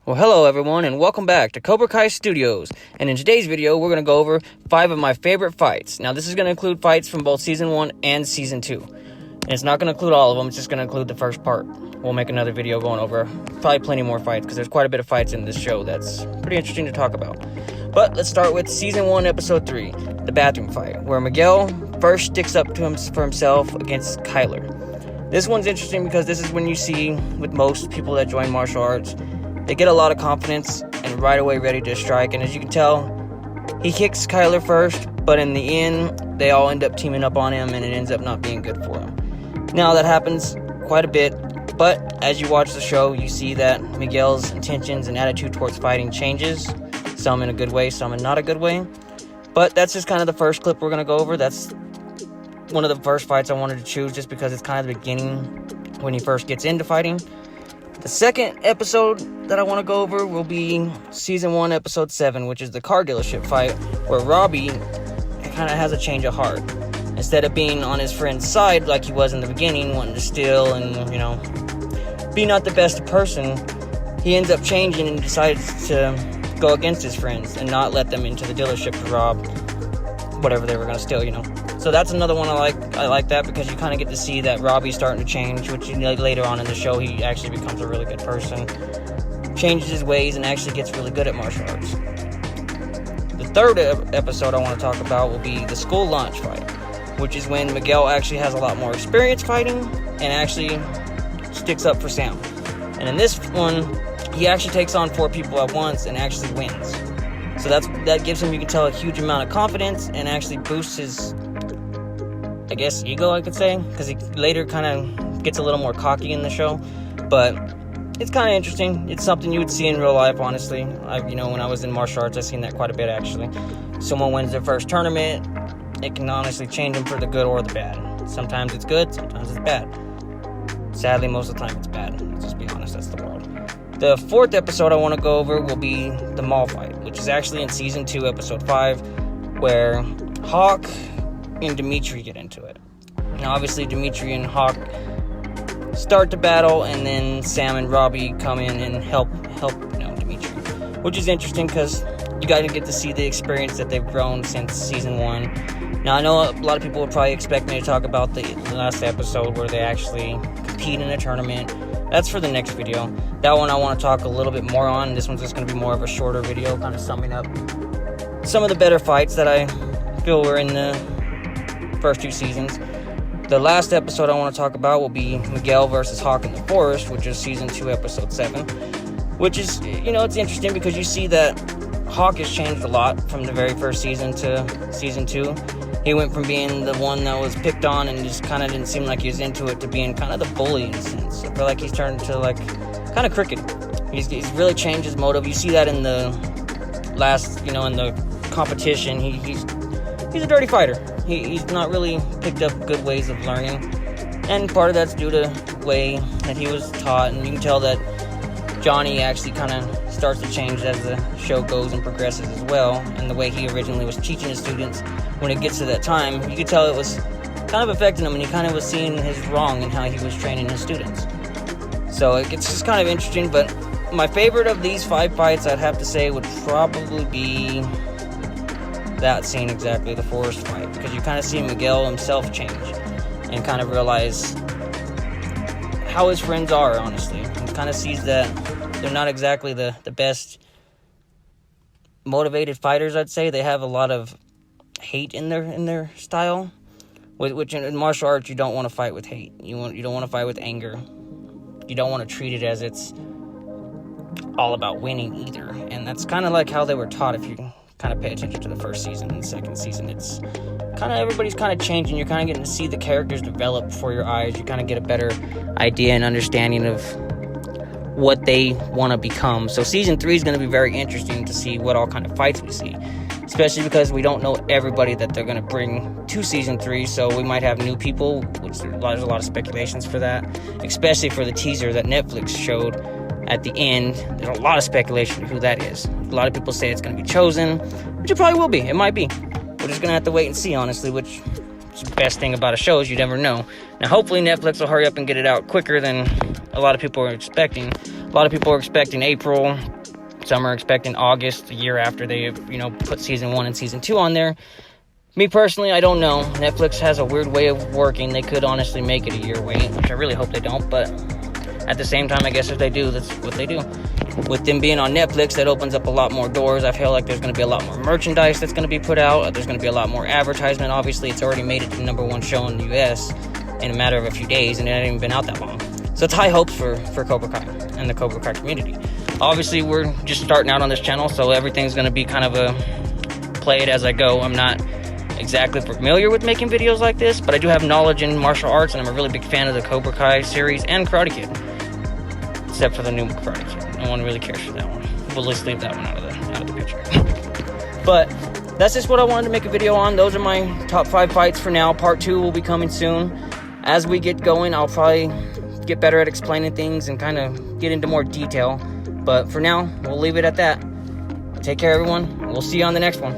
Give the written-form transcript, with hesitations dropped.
Well, hello everyone, and welcome back to Cobra Kai Studios. And in today's video, we're going to go over 5 of my favorite fights. Now, this is going to include fights from both Season 1 and Season 2. And it's not going to include all of them, it's just going to include the first part. We'll make another video going over probably plenty more fights, because there's quite a bit of fights in this show that's pretty interesting to talk about. But let's start with Season 1, Episode 3, the bathroom fight, where Miguel first sticks up to him for himself against Kyler. This one's interesting because this is when you see, with most people that join martial arts, they get a lot of confidence and right away ready to strike. And as you can tell, he kicks Kyler first, but in the end, they all end up teaming up on him and it ends up not being good for him. Now, that happens quite a bit, but as you watch the show, you see that Miguel's intentions and attitude towards fighting changes, some in a good way, some in not a good way. But that's just kind of the first clip we're going to go over. That's one of the first fights I wanted to choose just because it's kind of the beginning when he first gets into fighting. The second episode that I want to go over will be Season 1, Episode 7, which is the car dealership fight, where Robbie kind of has a change of heart. Instead of being on his friend's side like he was in the beginning, wanting to steal and, be not the best person, he ends up changing and decides to go against his friends and not let them into the dealership to rob whatever they were going to steal, So that's another one I like. I like that because you kind of get to see that Robbie's starting to change, which later on in the show, he actually becomes a really good person, changes his ways, and actually gets really good at martial arts. The third episode I want to talk about will be the school lunch fight, which is when Miguel actually has a lot more experience fighting and actually sticks up for Sam. And in this one, he actually takes on 4 people at once and actually wins. So that gives him, you can tell, a huge amount of confidence and actually boosts his, ego, I could say, because he later kind of gets a little more cocky in the show. But it's kind of interesting. It's something you would see in real life, honestly. When I was in martial arts, I've seen that quite a bit, actually. Someone wins their first tournament, it can honestly change them for the good or the bad. Sometimes it's good, sometimes it's bad. Sadly, most of the time it's bad. Let's just be honest, that's the world. The fourth episode I want to go over will be the mall fight, which is actually in Season 2, Episode 5, where Hawk and Dimitri get into it. Now, obviously, Dimitri and Hawk start the battle, and then Sam and Robbie come in and help Dimitri, which is interesting because you got to get to see the experience that they've grown since Season 1. Now, I know a lot of people would probably expect me to talk about the last episode where they actually compete in a tournament. That's for the next video. That one I want to talk a little bit more on. This one's just going to be more of a shorter video, kind of summing up some of the better fights that I feel were in the first 2 seasons. The last episode I want to talk about will be Miguel versus Hawk in the Forest, which is Season 2, Episode 7. Which is, it's interesting because you see that Hawk has changed a lot from the very first season to Season 2. He went from being the one that was picked on and just kind of didn't seem like he was into it to being kind of the bully in a sense. I feel like he's turned to kind of crooked. He's really changed his motive. You see that in the last, in the competition. He's a dirty fighter. He's not really picked up good ways of learning. And part of that's due to the way that he was taught. And you can tell that Johnny actually kind of starts to change as the show goes and progresses as well. And the way he originally was teaching his students, when it gets to that time, you could tell it was kind of affecting him, and he kind of was seeing his wrong in how he was training his students. So it's just kind of interesting, but my favorite of these 5 fights, I'd have to say, would probably be that scene exactly, the forest fight, because you kind of see Miguel himself change and kind of realize how his friends are, honestly. He kind of sees that they're not exactly the best motivated fighters, I'd say. They have a lot of hate in their style, which in martial arts you don't want to fight with hate. You don't want to fight with anger. You don't want to treat it as it's all about winning either. And that's kind of like how they were taught. If you kind of pay attention to the first season and the second season, it's kind of everybody's kind of changing. You're kind of getting to see the characters develop before your eyes. You kind of get a better idea and understanding of what they want to become. So Season 3 is going to be very interesting to see what all kind of fights we see, especially because we don't know everybody that they're going to bring to Season 3, so we might have new people, which there's a lot of speculations for that, especially for the teaser that Netflix showed at the end. There's a lot of speculation who that is. A lot of people say it's going to be Chosen, which it probably will be. It might be. We're just going to have to wait and see, honestly, which is the best thing about a show is you never know. Now, hopefully Netflix will hurry up and get it out quicker than a lot of people are expecting. A lot of people are expecting April Some are expecting August, the year after they, put season 1 and season 2 on there. Me personally, I don't know. Netflix has a weird way of working. They could honestly make it a year wait, which I really hope they don't, but at the same time, I guess if they do, that's what they do. With them being on Netflix, that opens up a lot more doors. I feel like there's going to be a lot more merchandise that's going to be put out. There's going to be a lot more advertisement. Obviously, it's already made it to the #1 show in the U.S. in a matter of a few days, and it hasn't even been out that long. So it's high hopes for Cobra Kai and the Cobra Kai community. Obviously, we're just starting out on this channel, so everything's going to be kind of a play it as I go. I'm not exactly familiar with making videos like this, but I do have knowledge in martial arts, and I'm a really big fan of the Cobra Kai series and Karate Kid. Except for the new Karate Kid. No one really cares for that one. We'll just leave that one out of the picture. But that's just what I wanted to make a video on. Those are my top 5 fights for now. Part 2 will be coming soon. As we get going, I'll probably get better at explaining things and kind of get into more detail. But for now, we'll leave it at that. Take care, everyone. We'll see you on the next one.